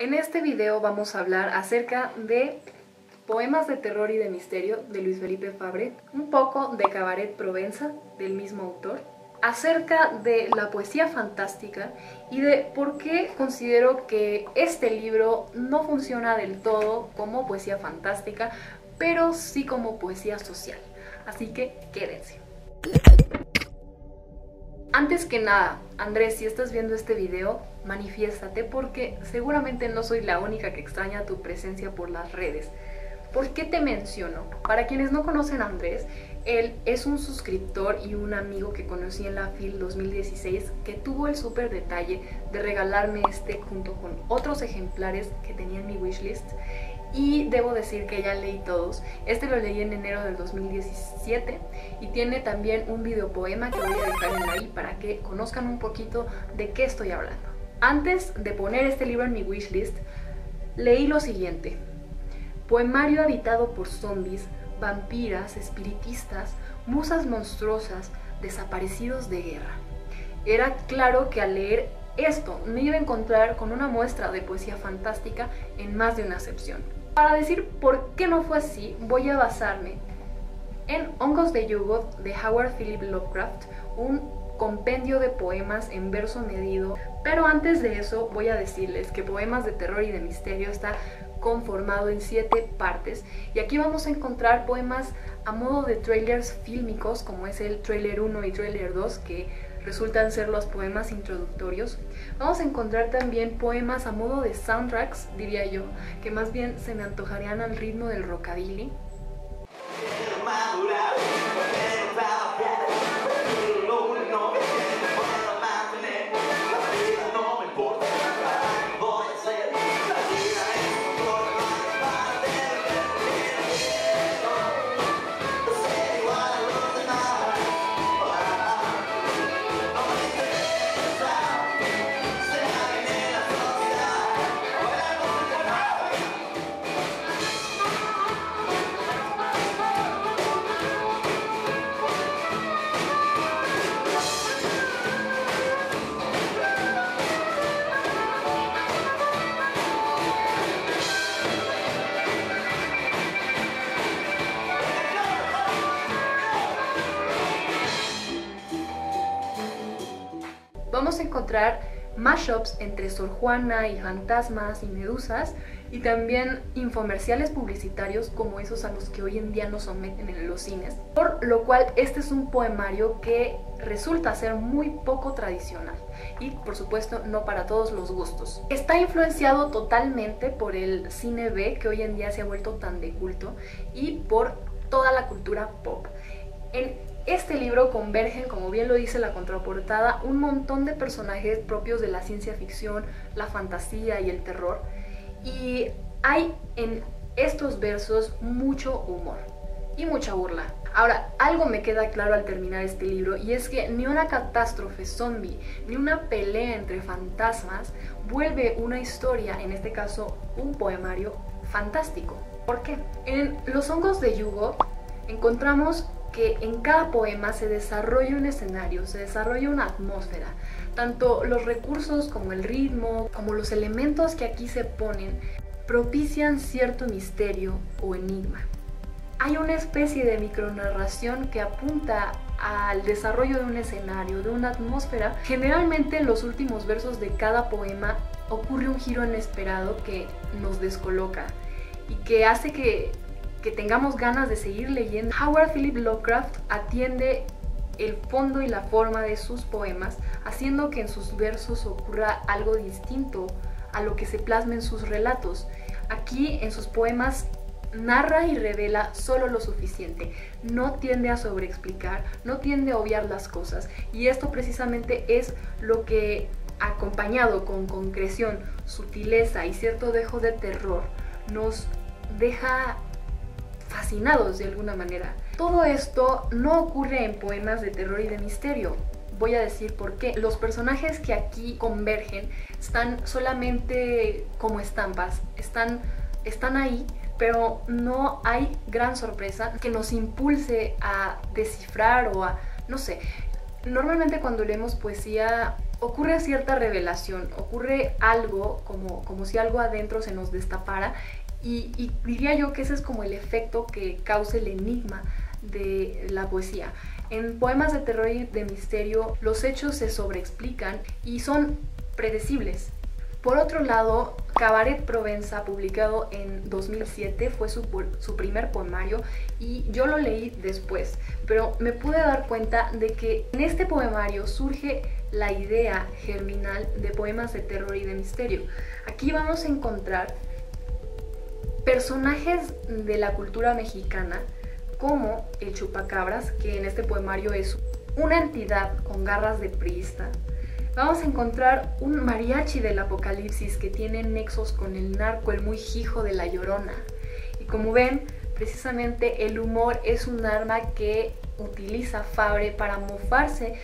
En este video vamos a hablar acerca de poemas de terror y de misterio de Luis Felipe Fabre, un poco de Cabaret Provenza del mismo autor, acerca de la poesía fantástica y de por qué considero que este libro no funciona del todo como poesía fantástica, pero sí como poesía social. Así que quédense. Antes que nada, Andrés, si estás viendo este video, manifiéstate porque seguramente no soy la única que extraña tu presencia por las redes. ¿Por qué te menciono? Para quienes no conocen a Andrés, él es un suscriptor y un amigo que conocí en la FIL 2016 que tuvo el súper detalle de regalarme este junto con otros ejemplares que tenía en mi wishlist. Y debo decir que ya leí todos. Este lo leí en enero del 2017 y tiene también un videopoema que voy a dejar en ahí para que conozcan un poquito de qué estoy hablando. Antes de poner este libro en mi wishlist, leí lo siguiente: poemario habitado por zombies, vampiras, espiritistas, musas monstruosas, desaparecidos de guerra. Era claro que al leer esto me iba a encontrar con una muestra de poesía fantástica en más de una acepción. Para decir por qué no fue así, voy a basarme en Hongos de Yuggoth de Howard Philip Lovecraft, un compendio de poemas en verso medido. Pero antes de eso voy a decirles que Poemas de Terror y de Misterio está conformado en 7 partes y aquí vamos a encontrar poemas a modo de trailers fílmicos, como es el trailer 1 y trailer 2, que resultan ser los poemas introductorios. Vamos a encontrar también poemas a modo de soundtracks, diría yo, que más bien se me antojarían al ritmo del rockabilly. Vamos a encontrar mashups entre Sor Juana y fantasmas y medusas, y también infomerciales publicitarios como esos a los que hoy en día nos someten en los cines, por lo cual este es un poemario que resulta ser muy poco tradicional y por supuesto no para todos los gustos. Está influenciado totalmente por el cine B, que hoy en día se ha vuelto tan de culto, y por toda la cultura pop. En este libro convergen, como bien lo dice la contraportada, un montón de personajes propios de la ciencia ficción, la fantasía y el terror, y hay en estos versos mucho humor y mucha burla. Ahora, algo me queda claro al terminar este libro, y es que ni una catástrofe zombie ni una pelea entre fantasmas vuelve una historia, en este caso un poemario, fantástico. ¿Por qué? En Los Hongos de Yuggoth encontramos que en cada poema se desarrolla un escenario, se desarrolla una atmósfera. Tanto los recursos como el ritmo, como los elementos que aquí se ponen, propician cierto misterio o enigma. Hay una especie de micronarración que apunta al desarrollo de un escenario, de una atmósfera. Generalmente en los últimos versos de cada poema ocurre un giro inesperado que nos descoloca y que hace que tengamos ganas de seguir leyendo. Howard Philip Lovecraft atiende el fondo y la forma de sus poemas, haciendo que en sus versos ocurra algo distinto a lo que se plasma en sus relatos. Aquí en sus poemas narra y revela solo lo suficiente, no tiende a sobreexplicar, no tiende a obviar las cosas, y esto precisamente es lo que, acompañado con concreción, sutileza y cierto dejo de terror, nos deja fascinados de alguna manera. Todo esto no ocurre en Poemas de Terror y de Misterio. Voy a decir por qué. Los personajes que aquí convergen están solamente como estampas, están ahí, pero no hay gran sorpresa que nos impulse a descifrar o a, no sé. Normalmente cuando leemos poesía ocurre cierta revelación, ocurre algo como si algo adentro se nos destapara y diría yo que ese es como el efecto que causa el enigma de la poesía. En poemas de terror y de misterio los hechos se sobreexplican y son predecibles. Por otro lado, Cabaret Provenza, publicado en 2007, fue su primer poemario y yo lo leí después, pero me pude dar cuenta de que en este poemario surge la idea germinal de poemas de terror y de misterio. Aquí vamos a encontrar personajes de la cultura mexicana como el chupacabras, que en este poemario es una entidad con garras de priista. Vamos a encontrar un mariachi del apocalipsis que tiene nexos con el narco, el muy hijo de La Llorona. Y como ven, precisamente el humor es un arma que utiliza Fabre para mofarse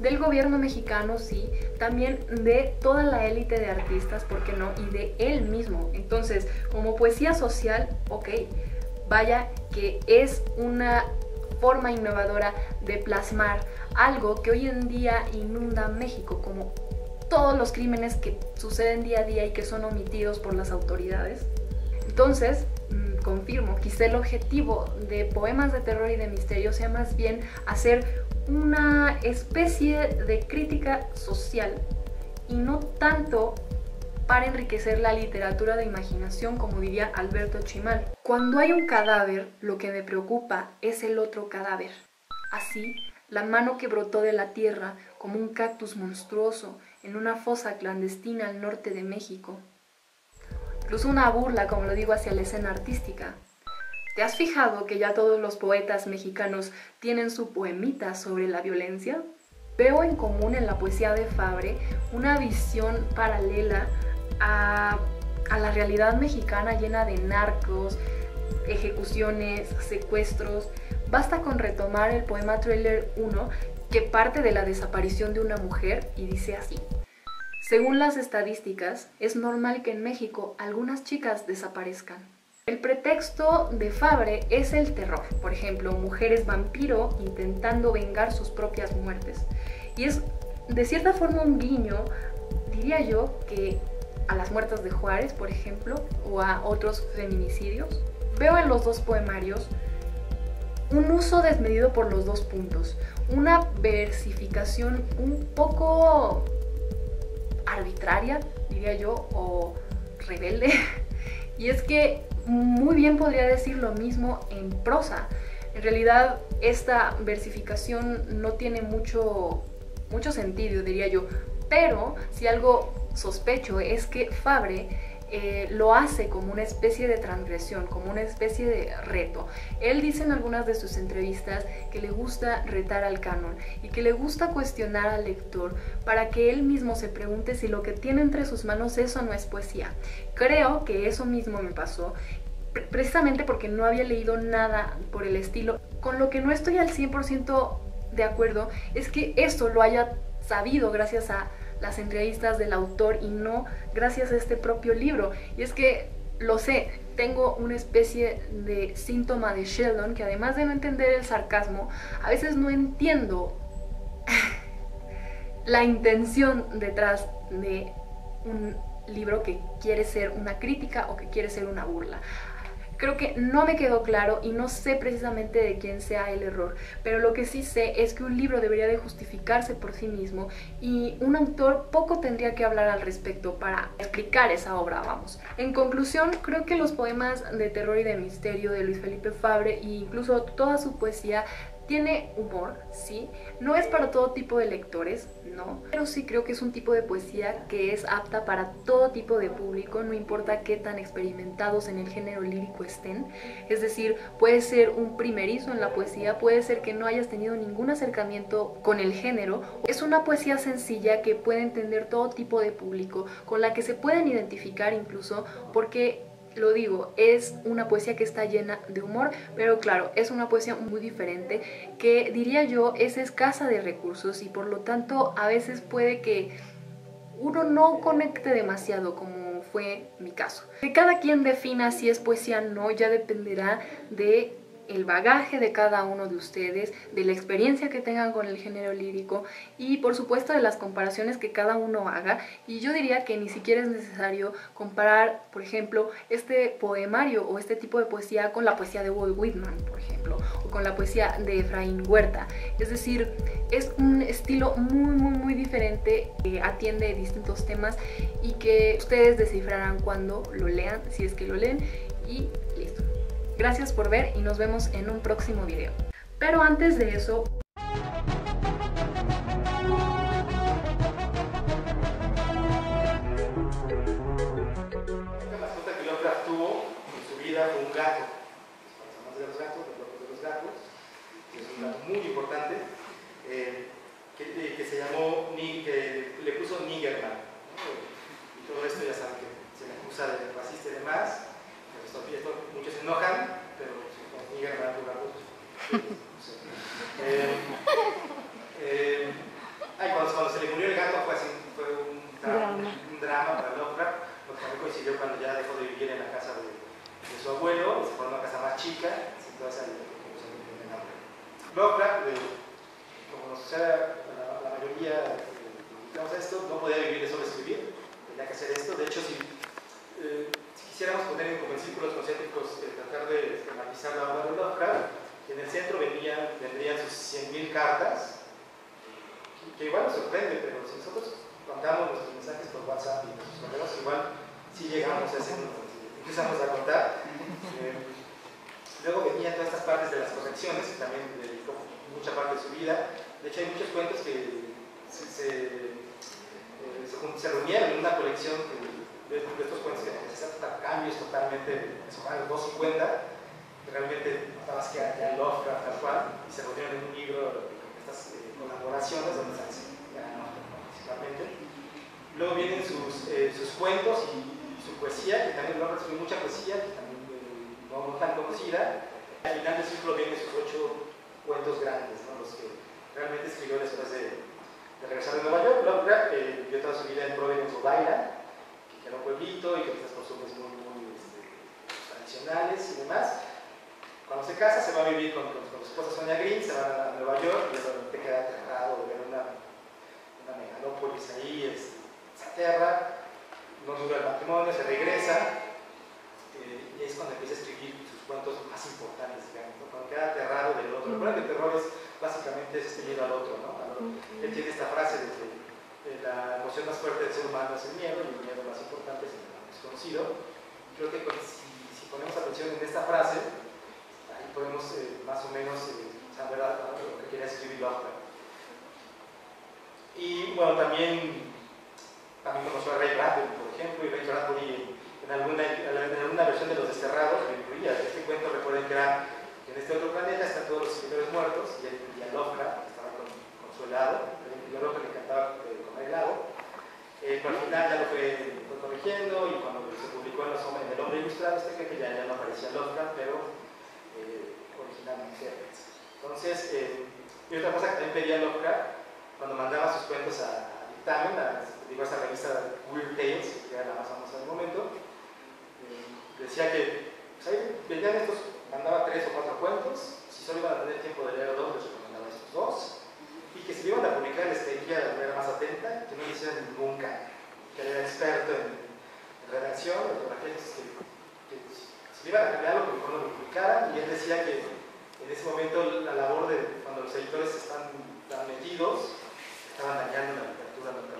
del gobierno mexicano, sí, también de toda la élite de artistas, ¿por qué no? Y de él mismo. Entonces, como poesía social, ok, vaya que es una forma innovadora de plasmar algo que hoy en día inunda México, como todos los crímenes que suceden día a día y que son omitidos por las autoridades. Entonces, confirmo, quizá el objetivo de poemas de terror y de misterio sea más bien hacer una especie de crítica social y no tanto para enriquecer la literatura de imaginación, como diría Alberto Chimal. Cuando hay un cadáver, lo que me preocupa es el otro cadáver. Así, la mano que brotó de la tierra como un cactus monstruoso en una fosa clandestina al norte de México. Incluso una burla, como lo digo, hacia la escena artística. ¿Te has fijado que ya todos los poetas mexicanos tienen su poemita sobre la violencia? Veo en común en la poesía de Fabre una visión paralela a la realidad mexicana llena de narcos, ejecuciones, secuestros. Basta con retomar el poema Thriller 1, que parte de la desaparición de una mujer y dice así: según las estadísticas, es normal que en México algunas chicas desaparezcan. El pretexto de Fabre es el terror, por ejemplo, mujeres vampiro intentando vengar sus propias muertes. Y es de cierta forma un guiño, diría yo, que a las muertas de Juárez, por ejemplo, o a otros feminicidios. Veo en los dos poemarios un uso desmedido por los dos puntos, una versificación un poco arbitraria, diría yo, o rebelde. Y es que muy bien podría decir lo mismo en prosa. En realidad, esta versificación no tiene mucho sentido, diría yo. Pero si algo sospecho es que Fabre lo hace como una especie de transgresión, como una especie de reto. Él dice en algunas de sus entrevistas que le gusta retar al canon y que le gusta cuestionar al lector para que él mismo se pregunte si lo que tiene entre sus manos eso no es poesía. Creo que eso mismo me pasó, precisamente porque no había leído nada por el estilo. Con lo que no estoy al 100% de acuerdo es que esto lo haya sabido gracias a las entrevistas del autor y no gracias a este propio libro. Y es que, lo sé, tengo una especie de síntoma de Sheldon, que además de no entender el sarcasmo, a veces no entiendo la intención detrás de un libro que quiere ser una crítica o que quiere ser una burla. Creo que no me quedó claro y no sé precisamente de quién sea el error, pero lo que sí sé es que un libro debería de justificarse por sí mismo y un autor poco tendría que hablar al respecto para explicar esa obra, vamos. En conclusión, creo que los poemas de terror y de misterio de Luis Felipe Fabre e incluso toda su poesía tiene humor, sí, no es para todo tipo de lectores, no, pero sí creo que es un tipo de poesía que es apta para todo tipo de público, no importa qué tan experimentados en el género lírico estén. Es decir, puede ser un primerizo en la poesía, puede ser que no hayas tenido ningún acercamiento con el género. Es una poesía sencilla que puede entender todo tipo de público, con la que se pueden identificar incluso, porque lo digo, es una poesía que está llena de humor, pero claro, es una poesía muy diferente que diría yo es escasa de recursos y por lo tanto a veces puede que uno no conecte demasiado, como fue mi caso. Que cada quien defina si es poesía o no ya dependerá de el bagaje de cada uno de ustedes, de la experiencia que tengan con el género lírico y por supuesto de las comparaciones que cada uno haga. Y yo diría que ni siquiera es necesario comparar, por ejemplo, este poemario o este tipo de poesía con la poesía de Walt Whitman, por ejemplo, o con la poesía de Efraín Huerta. Es decir, es un estilo muy diferente que atiende distintos temas y que ustedes descifrarán cuando lo lean, si es que lo leen, y listo. Gracias por ver y nos vemos en un próximo video. Pero antes de eso... La mascota que Lovecraft tuvo en su vida fue un gato. Los amantes de los gatos, los locos de los gatos. Es un gato muy importante que se llamó, que le puso Niggerman, ¿no? Y todo esto ya saben que se le acusa de racista y demás. Muchos se enojan, pero con Niggerman tu gato, cuando se le murió el gato fue un drama para Lovecraft, porque también coincidió cuando ya dejó de vivir en la casa de su abuelo y se fue a una casa más chica, entonces ahí se enamoró. Lovecraft, como nos sucede a la mayoría dedicamos a esto, no podía vivir de solo escribir, tenía que hacer esto. De hecho, si quisiéramos poner en círculos concéntricos, tratar de esquematizar la obra de Lovecraft, en el centro vendrían sus 100.000 cartas, que igual nos sorprende, pero si nosotros mandamos nuestros mensajes por WhatsApp y nuestros correos, igual sí llegamos a ese número, empezamos a contar. Luego venían todas estas partes de las correcciones, que también dedicó mucha parte de su vida. De hecho, hay muchos cuentos que se reunieron en una colección de estos cuentos que necesitan cambios totalmente, son 250, que realmente nada más que a Lovecraft tal cual, y se reunieron en un libro con estas colaboraciones donde se principalmente. Luego vienen sus cuentos y su poesía, que también Lovecraft escribió mucha poesía, que también no tan conocida. Al final del ciclo vienen sus 8 cuentos grandes, ¿no? Los que realmente escribió después de regresar de Nueva York. Lovecraft vivió toda su vida en Providence, Rhode Island, que era un pueblito y con estas costumbres muy tradicionales y demás. Cuando se casa se va a vivir con su esposa Sonia Green, se van a Nueva York y realmente queda aterrado de ver una megalópolis ahí, se aterra, no dura el matrimonio, se regresa y es cuando empieza a escribir sus cuentos más importantes, digamos, ¿no? Cuando queda aterrado del otro. Recuerden que el terror es básicamente este miedo al otro, ¿no? Él tiene esta frase de que la emoción más fuerte del ser humano es el miedo y el miedo más importante es el desconocido. Creo que si ponemos atención en esta frase, ahí podemos más o menos saber lo que quería escribir Lovecraft. Y bueno, también conoció a Ray Bradbury, por ejemplo, y Ray Bradbury en alguna versión de Los Desterrados lo incluía. Este cuento, recuerden que era que en este otro planeta están todos los escritores muertos y a Lovecraft estaba con su helado, a Lovecraft le encantaba comer helado, pero al final ya lo fue corrigiendo y cuando se publicó en El Hombre Ilustrado, que ya no aparecía Lovecraft, pero originalmente. Entonces, y otra cosa que también pedía Lovecraft, cuando mandaba sus cuentos a Dictamen, a esa revista Weird Tales, que era la más famosa del momento, decía que pues ahí venían mandaba 3 o 4 cuentos, si solo iban a tener tiempo de leer 2, les recomendaba estos 2, y que si lo iban a publicar les pediría de manera más atenta, que no le hicieran ningún cambio, que era experto en redacción, ortografía, que si le iban a cambiar algo, que mejor no lo publicaran, y él decía que en ese momento la labor de cuando los editores están tan metidos, estaban dañando la literatura local.